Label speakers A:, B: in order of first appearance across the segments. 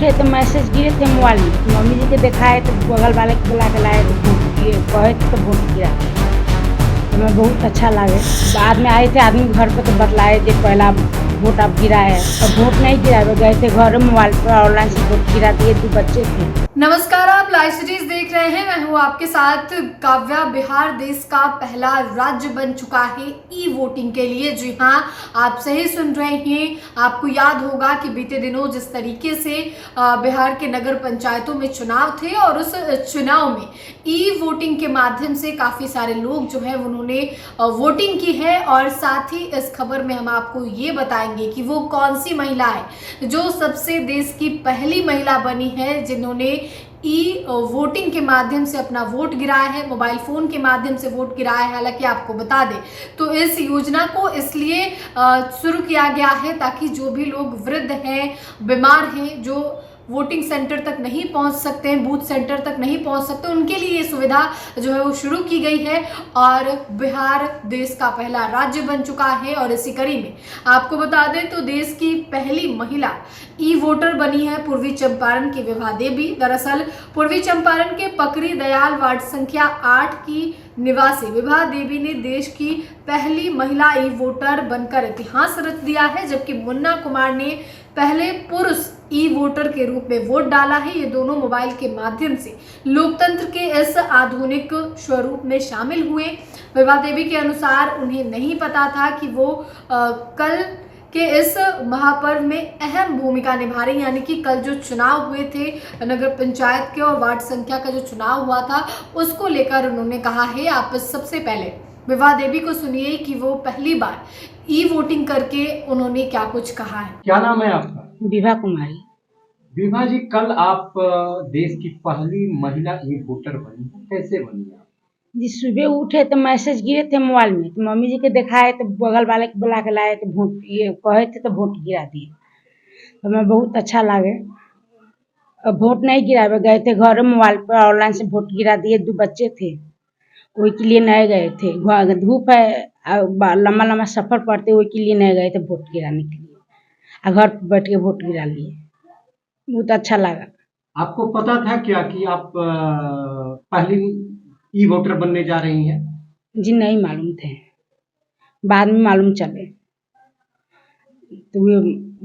A: उठे तो मैसेज गिरे थे मोबाइल में, तो मम्मी जी के दिखाए तो बगल वाले को बुला के लाए तो वोट किए, कहे तो वोट गिरा। हमें बहुत अच्छा लगे। बाद में आए थे आदमी घर पे तो बतलाए जो पहला वोट अब गिरा है, और वोट नहीं गिरा, वो गए थे घर मोबाइल पर ऑनलाइन से वोट गिरा दिए, 2 बच्चे थे।
B: नमस्कार, आप लाइव सिटीज देख रहे हैं। मैं हूं आपके साथ काव्या। बिहार देश का पहला राज्य बन चुका है ई वोटिंग के लिए। जी हां, आप सही सुन रहे हैं। आपको याद होगा कि बीते दिनों जिस तरीके से बिहार के नगर पंचायतों में चुनाव थे और उस चुनाव में ई वोटिंग के माध्यम से काफी सारे लोग जो है उन्होंने वोटिंग की है। और साथ ही इस खबर में हम आपको ये बताएंगे कि वो कौन सी महिला है जो सबसे देश की पहली महिला बनी है जिन्होंने ई वोटिंग के माध्यम से अपना वोट गिराया है, मोबाइल फोन के माध्यम से वोट गिराया है। हालांकि आपको बता दें तो इस योजना को इसलिए शुरू किया गया है ताकि जो भी लोग वृद्ध हैं, बीमार हैं, जो वोटिंग सेंटर तक नहीं पहुंच सकते हैं, बूथ सेंटर तक नहीं पहुंच सकते, उनके लिए ये सुविधा जो है वो शुरू की गई है। और बिहार देश का पहला राज्य बन चुका है। और इसी कड़ी में आपको बता दें तो देश की पहली महिला ई वोटर बनी है पूर्वी चंपारण की विभा देवी। दरअसल पूर्वी चंपारण के पकड़ी दयाल वार्ड संख्या 8 की निवासी विभा देवी ने देश की पहली महिला ई वोटर बनकर इतिहास रच दिया है, जबकि मुन्ना कुमार ने पहले पुरुष ई वोटर के रूप में वोट डाला है। ये दोनों मोबाइल के माध्यम से लोकतंत्र के इस आधुनिक स्वरूप में शामिल हुए। विभा देवी के अनुसार उन्हें नहीं पता था कि वो कल के इस महापर्व में अहम भूमिका निभा रही, यानी कि कल जो चुनाव हुए थे नगर पंचायत के और वार्ड संख्या का जो चुनाव हुआ था उसको लेकर उन्होंने कहा है। आप सबसे पहले विभा देवी को सुनिए कि वो पहली बार ई वोटिंग करके उन्होंने क्या कुछ कहा है।
C: क्या नाम है आपका?
A: विभा कुमारी।
C: विभा जी, कल आप देश की पहली महिला ई वोटर बनी, कैसे बनी आप?
A: जी, सुबह उठे तो मैसेज गिरे थे मोबाइल में, तो मम्मी जी के दिखाए तो बगल वाले को बुला के लाए तो वोट किए, कहे थे तो वोट गिरा दिए। हमें बहुत अच्छा लगे। अब वोट नहीं गिरा, गए थे घर मोबाइल पर ऑनलाइन से वोट गिरा दिए, 2 बच्चे थे, वही के लिए नहीं गए थे। धूप है, लंबा लंबा सफर पड़ते, वही के लिए नहीं गए थे वोट गिराने के लिए, और घर पर बैठ के वोट गिरा लिए। बहुत अच्छा लगा।
C: आपको पता था क्या कि आप पहली ई वोटर बनने जा रही हैं?
A: जी नहीं मालूम थे, बाद में मालूम चले। तो वो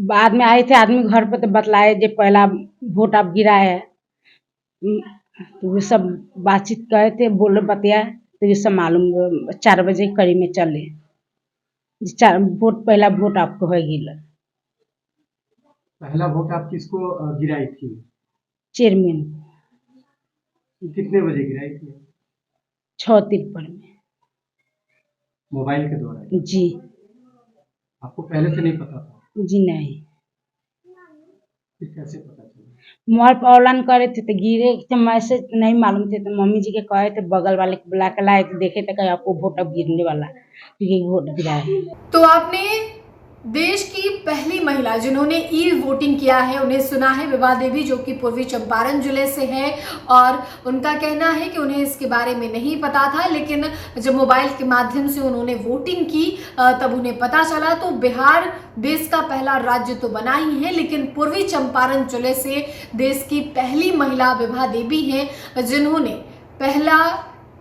A: बाद में आए थे आदमी घर पर तो बतलाए जो पहला वोट अब गिरा है। तो वो सब बातचीत करे थे, बोले बतिया, तो ये सब मालूम 4 बजे करीब में चले। पहला वोट आपको है गिला।
C: पहला वोट आप किसको गिराई थी?
A: चेयरमैन।
C: कितने बजे गिराई थी?
A: 6:53 में।
C: मोबाइल के द्वारा?
A: जी।
C: आपको पहले से नहीं पता था?
A: जी नहीं।
C: फिर कैसे पता चला?
A: मोबाइल पर ऑनलाइन करे थे तो गिरे तो मैसेज नहीं मालूम थे, तो मम्मी जी के कहे थे बगल वाले को बुला के लाए तो देखे तो कहे आपको वोट अब गिरने वाला, तो ये वोट गिरा है।
B: तो आपने देश की पहली महिला जिन्होंने ई वोटिंग किया है उन्हें सुना है, विभा देवी, जो कि पूर्वी चंपारण जिले से है। और उनका कहना है कि उन्हें इसके बारे में नहीं पता था, लेकिन जब मोबाइल के माध्यम से उन्होंने वोटिंग की तब उन्हें पता चला। तो बिहार देश का पहला राज्य तो बना ही है, लेकिन पूर्वी चंपारण जिले से देश की पहली महिला विभा देवी हैं जिन्होंने पहला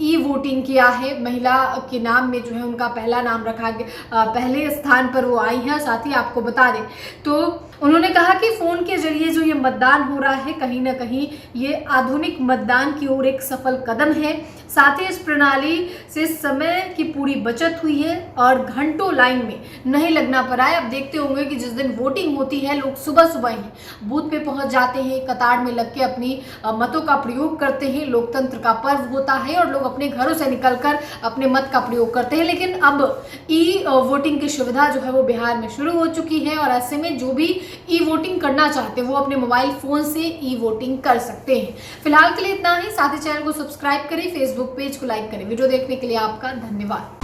B: ई वोटिंग किया है। महिला के नाम में जो है उनका पहला नाम रखा गया, पहले स्थान पर वो आई हैं। साथ ही आपको बता दें तो उन्होंने कहा कि फोन के जरिए जो ये मतदान हो रहा है कहीं ना कहीं ये आधुनिक मतदान की ओर एक सफल कदम है। साथ ही इस प्रणाली से समय की पूरी बचत हुई है और घंटों लाइन में नहीं लगना पड़ा है। अब देखते होंगे कि जिस दिन वोटिंग होती है लोग सुबह सुबह ही बूथ पे पहुंच जाते हैं, कतार में लग के अपनी मतों का प्रयोग करते हैं। लोकतंत्र का पर्व होता है और लोग अपने घरों से निकलकर अपने मत का प्रयोग करते हैं। लेकिन अब ई वोटिंग की सुविधा जो है वो बिहार में शुरू हो चुकी है और ऐसे में जो भी ई वोटिंग करना चाहते हैं वो अपने मोबाइल फोन से ई वोटिंग कर सकते हैं। फिलहाल के लिए इतना ही। साथ ही चैनल को सब्सक्राइब करें, फेसबुक पेज को लाइक करें। वीडियो देखने के लिए आपका धन्यवाद।